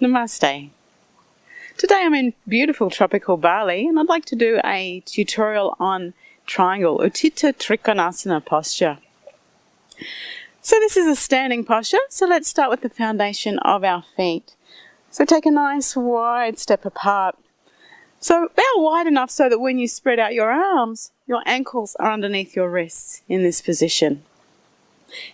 Namaste. Today I'm in beautiful tropical Bali and I'd like to do a tutorial on triangle, uthitta trikonasana posture. So this is a standing posture, so let's start with the foundation of our feet. So take a nice wide step apart. So about wide enough so that when you spread out your arms, your ankles are underneath your wrists in this position.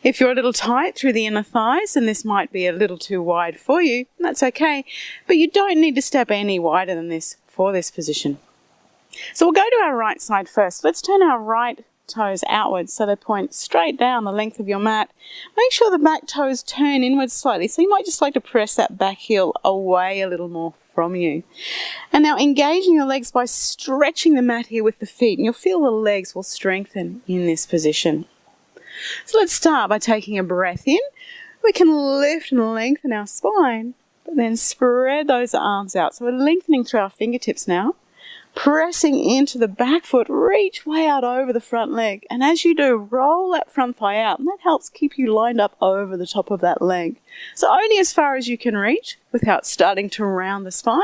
If you're a little tight through the inner thighs, and this might be a little too wide for you, that's okay, but you don't need to step any wider than this for this position. So we'll go to our right side first. Let's turn our right toes outwards so they point straight down the length of your mat. Make sure the back toes turn inwards slightly, so you might just like to press that back heel away a little more from you. And now engaging your legs by stretching the mat here with the feet, and you'll feel the legs will strengthen in this position. So let's start by taking a breath in. We can lift and lengthen our spine, but then spread those arms out. So we're lengthening through our fingertips now, pressing into the back foot, reach way out over the front leg. And as you do, roll that front thigh out, and that helps keep you lined up over the top of that leg. So only as far as you can reach without starting to round the spine.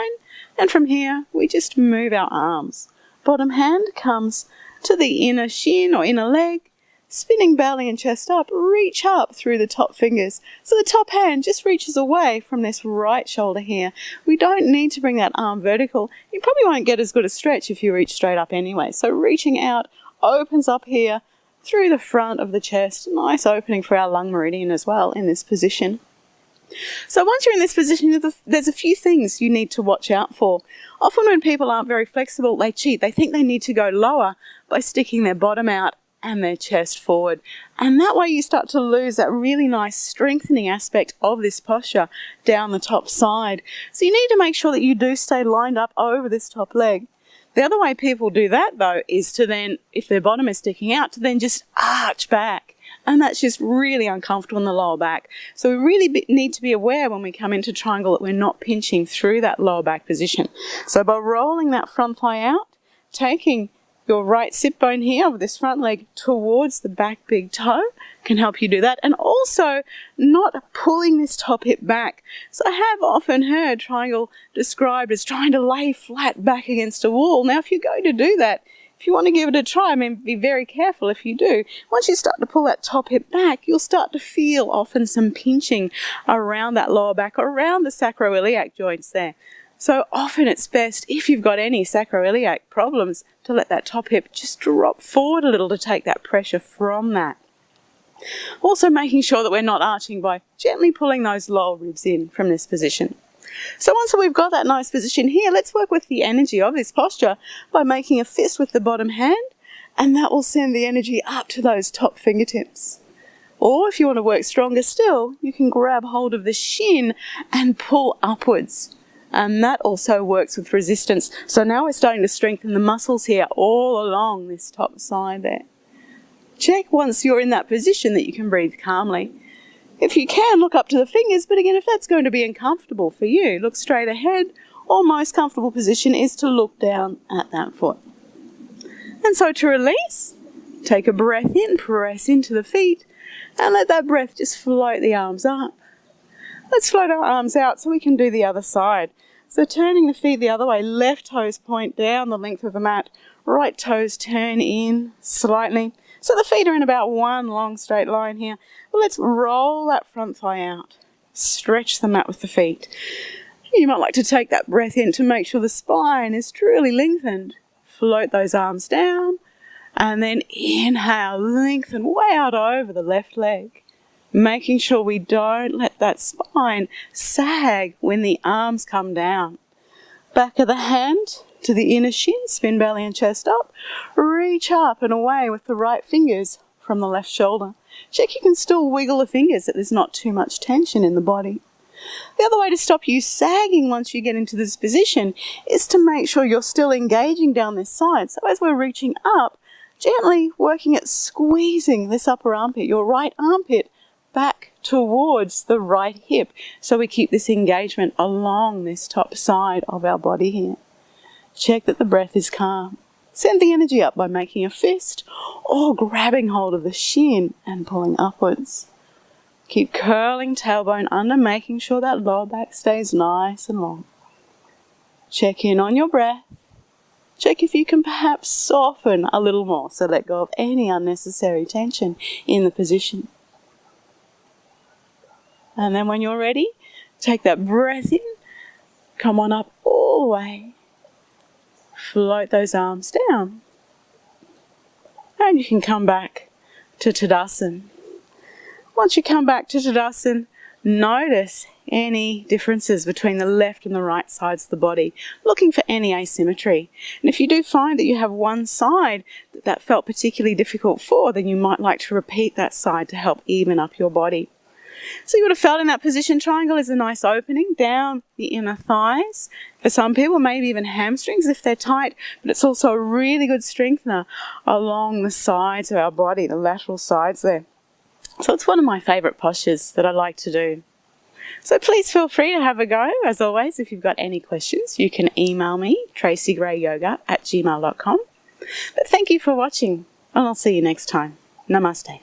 And from here, we just move our arms. Bottom hand comes to the inner shin or inner leg. Spinning belly and chest up, reach up through the top fingers. So the top hand just reaches away from this right shoulder here. We don't need to bring that arm vertical. You probably won't get as good a stretch if you reach straight up anyway. So reaching out opens up here through the front of the chest. Nice opening for our lung meridian as well in this position. So once you're in this position, there's a few things you need to watch out for. Often when people aren't very flexible, they cheat. They think they need to go lower by sticking their bottom out and their chest forward, and that way you start to lose that really nice strengthening aspect of this posture down the top side. So you need to make sure that you do stay lined up over this top leg. The other way people do that though is to then, if their bottom is sticking out, to then just arch back, and that's just really uncomfortable in the lower back. So we really need to be aware when we come into triangle that we're not pinching through that lower back position. So by rolling that front thigh out, taking your right sit bone here of this front leg towards the back big toe can help you do that. And also not pulling this top hip back. So I have often heard triangle described as trying to lay flat back against a wall. Now if you're going to do that, if you want to give it a try, I mean, be very careful if you do. Once you start to pull that top hip back, you'll start to feel often some pinching around that lower back, around the sacroiliac joints there. So often it's best, if you've got any sacroiliac problems, to let that top hip just drop forward a little to take that pressure from that. Also making sure that we're not arching by gently pulling those lower ribs in from this position. So once we've got that nice position here, let's work with the energy of this posture by making a fist with the bottom hand, and that will send the energy up to those top fingertips. Or if you want to work stronger still, you can grab hold of the shin and pull upwards. And that also works with resistance. So now we're starting to strengthen the muscles here all along this top side there. Check once you're in that position that you can breathe calmly. If you can, look up to the fingers, but again, if that's going to be uncomfortable for you, look straight ahead, or most comfortable position is to look down at that foot. And so to release, take a breath in, press into the feet, and let that breath just float the arms up. Let's float our arms out so we can do the other side. So turning the feet the other way, left toes point down the length of the mat, right toes turn in slightly. So the feet are in about one long straight line here. Well, let's roll that front thigh out. Stretch the mat with the feet. You might like to take that breath in to make sure the spine is truly lengthened. Float those arms down, and then inhale, lengthen way out over the left leg. Making sure we don't let that spine sag when the arms come down. Back of the hand to the inner shin, spin belly and chest up. Reach up and away with the right fingers from the left shoulder. Check you can still wiggle the fingers, that there's not too much tension in the body. The other way to stop you sagging once you get into this position is to make sure you're still engaging down this side. So as we're reaching up, gently working at squeezing this upper armpit, your right armpit, back towards the right hip, so we keep this engagement along this top side of our body here. Check that the breath is calm. Send the energy up by making a fist or grabbing hold of the shin and pulling upwards. Keep curling tailbone under, making sure that lower back stays nice and long. Check in on your breath. Check if you can perhaps soften a little more, so let go of any unnecessary tension in the position. And then when you're ready, take that breath in, come on up all the way. Float those arms down. And you can come back to Tadasana. Once you come back to Tadasana, notice any differences between the left and the right sides of the body, looking for any asymmetry. And if you do find that you have one side that felt particularly difficult for, then you might like to repeat that side to help even up your body. So you would have felt in that position, triangle is a nice opening down the inner thighs. For some people, maybe even hamstrings if they're tight, but it's also a really good strengthener along the sides of our body, the lateral sides there. So it's one of my favourite postures that I like to do. So please feel free to have a go. As always, if you've got any questions, you can email me, tracygrayyoga@gmail.com. But thank you for watching, and I'll see you next time. Namaste.